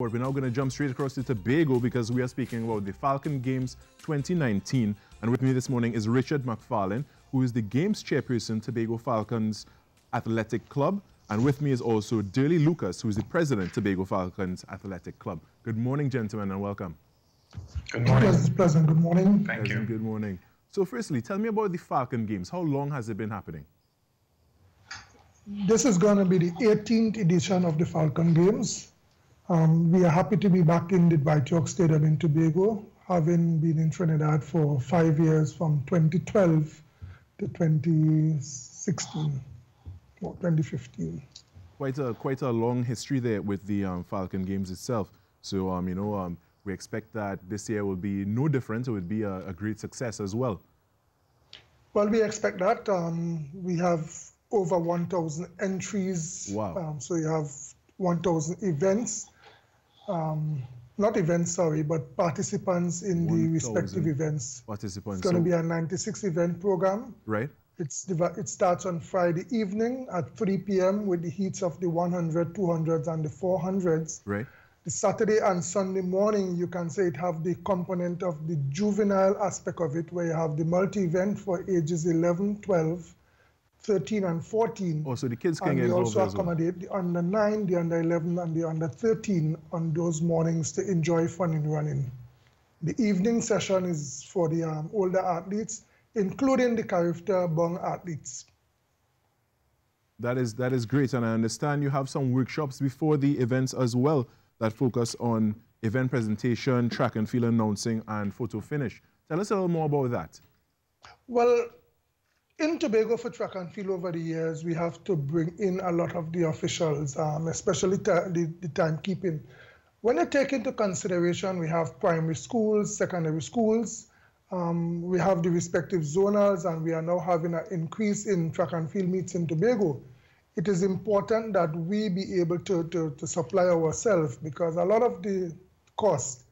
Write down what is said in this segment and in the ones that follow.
We're now going to jump straight across to Tobago because we are speaking about the Falcon Games 2019. And with me this morning is Richard McFarlane, who is the Games Chairperson, Tobago Falcons Athletic Club. And with me is also Dirly Lucas, who is the President, Tobago Falcons Athletic Club. Good morning, gentlemen, and welcome. Good morning. Mr. President, good morning. Thank you. Good morning. So firstly, tell me about the Falcon Games. How long has it been happening? This is going to be the 18th edition of the Falcon Games. We are happy to be back in the White York Stadium in Tobago, having been in Trinidad for 5 years from 2012 to 2016 or 2015. Quite a long history there with the Falcon Games itself. So, we expect that this year will be no different. It would be a great success as well. Well, we expect that. We have over 1,000 entries. Wow. So you have 1,000 events. Not events, sorry, but participants in the respective events. Participants. It's going to be a 96 event program. Right. It starts on Friday evening at 3 p.m. with the heats of the 100, 200s, and the 400s. Right. The Saturday and Sunday morning, you can say it have the component of the juvenile aspect of it, where you have the multi-event for ages 11, 12, 13, and 14. Oh, so the kids can get involved as well. And we also accommodate the under 9, the under 11, and the under 13 on those mornings to enjoy fun in running. The evening session is for the older athletes, including the Carifta-Bung athletes. That is great, and I understand you have some workshops before the events as well that focus on event presentation, track and field announcing, and photo finish. Tell us a little more about that. Well, in Tobago for track and field over the years, we have to bring in a lot of the officials, especially the timekeeping. When you take into consideration, we have primary schools, secondary schools, we have the respective zonals, and we are now having an increase in track and field meets in Tobago. It is important that we be able to supply ourselves, because a lot of the cost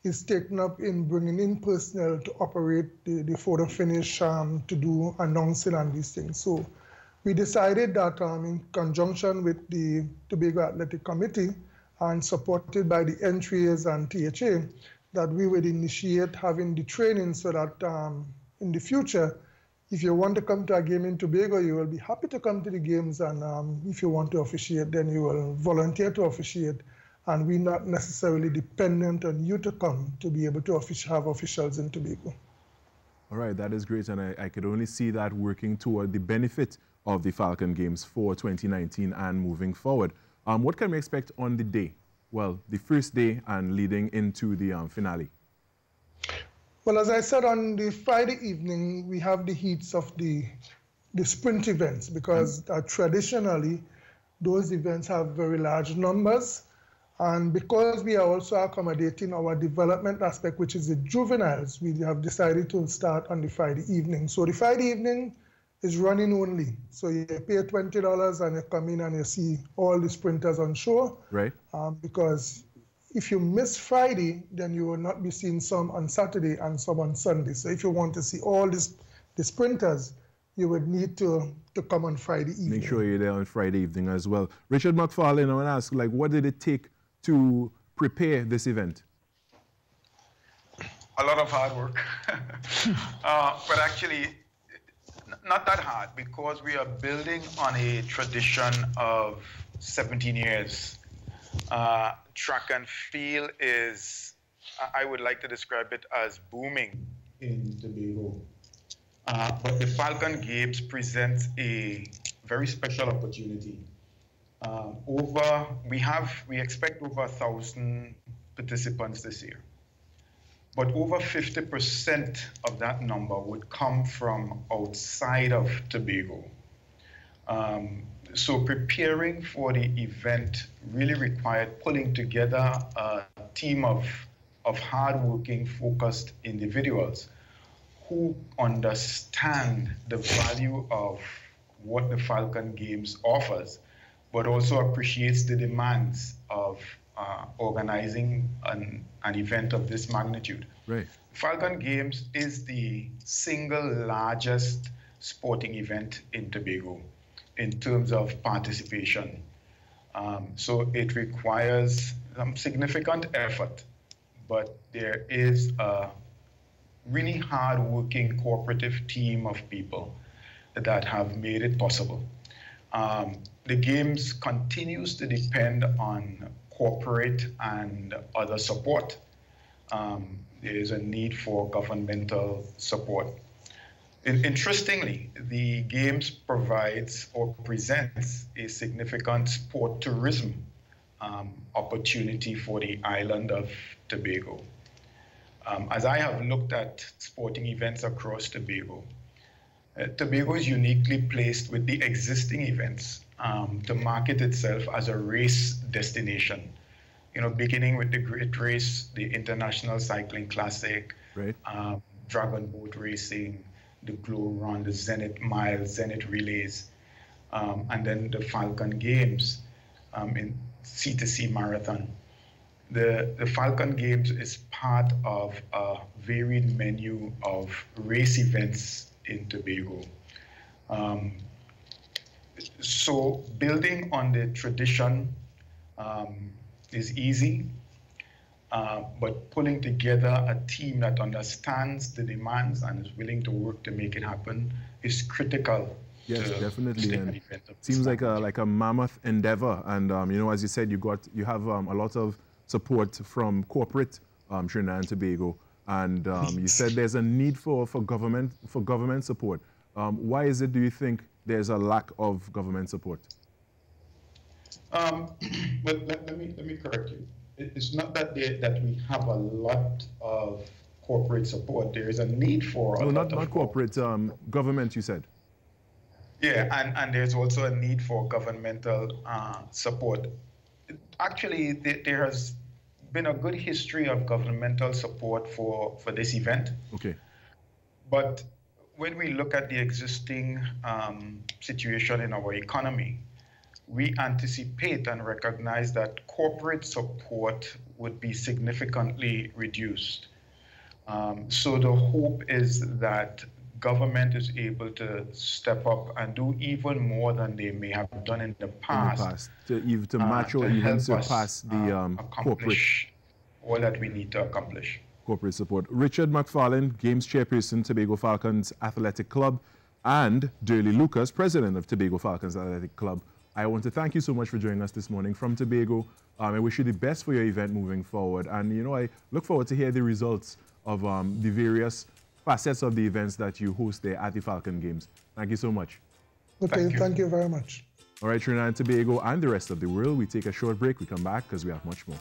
is taken up in bringing in personnel to operate the photo finish, to do announcing and these things. So we decided that in conjunction with the Tobago Athletic Committee and supported by the entries and THA, that we would initiate having the training so that in the future, if you want to come to a game in Tobago, you will be happy to come to the games, and if you want to officiate, then you will volunteer to officiate, and we're not necessarily dependent on you to come to be able to have officials in Tobago. All right, that is great, and I could only see that working toward the benefit of the Falcon Games for 2019 and moving forward. What can we expect on the day? Well, the first day and leading into the finale. Well, as I said, on the Friday evening, we have the heats of the sprint events, because traditionally, those events have very large numbers. And because we are also accommodating our development aspect, which is the juveniles, we have decided to start on the Friday evening. So the Friday evening is running only. So you pay $20 and you come in and you see all the sprinters on show. Right. Because if you miss Friday, then you will not be seeing some on Saturday and some on Sunday. So if you want to see all the sprinters, you would need to come on Friday evening. Make sure you're there on Friday evening as well. Richard McFarlane, I want to ask, what did it take to prepare this event? A lot of hard work, but actually not that hard, because we are building on a tradition of 17 years. Track and field is, I would like to describe it as booming in Tobago. But the Falcon Games presents a very special opportunity. We expect over 1,000 participants this year, but over 50% of that number would come from outside of Tobago. So preparing for the event really required pulling together a team of hardworking, focused individuals who understand the value of what the Falcon Games offers, but also appreciates the demands of organizing an event of this magnitude. Right. Falcon Games is the single largest sporting event in Tobago in terms of participation. So it requires some significant effort, but there is a really hard-working cooperative team of people that have made it possible. The Games continues to depend on corporate and other support. There is a need for governmental support. Interestingly, the Games provides or presents a significant sport tourism opportunity for the island of Tobago. As I have looked at sporting events across Tobago, Tobago is uniquely placed with the existing events to market itself as a race destination. You know, beginning with the Great Race, the International Cycling Classic, right. Dragon Boat Racing, the Glow Run, the Zenith Mile, Zenith Relays, and then the Falcon Games in C2C Marathon. The Falcon Games is part of a varied menu of race events in Tobago. So building on the tradition is easy, but pulling together a team that understands the demands and is willing to work to make it happen is critical. Yes, definitely. And it seems like a mammoth endeavor. And you know, as you said, you have a lot of support from corporate Trinidad and Tobago, and you said there's a need for government support. Why is it, do you think, there's a lack of government support? But let me correct you. It's not that we have a lot of corporate support. There is a need for a lot of corporate government. You said. Yeah, and there's also a need for governmental support. Actually, there has been a good history of governmental support for this event. Okay. But when we look at the existing situation in our economy, we anticipate and recognize that corporate support would be significantly reduced. So the hope is that government is able to step up and do even more than they may have done in the past. To match or even surpass the corporate. All that we need to accomplish. Corporate support. Richard McFarlane, Games Chairperson, Tobago Falcons Athletic Club, and Durley Lucas, President of Tobago Falcons Athletic Club. I want to thank you so much for joining us this morning from Tobago. I wish you the best for your event moving forward. And, you know, I look forward to hear the results of the various facets of the events that you host there at the Falcon Games. Thank you so much. Okay, thank you very much. All right, Trinidad and Tobago and the rest of the world, we take a short break. We come back because we have much more.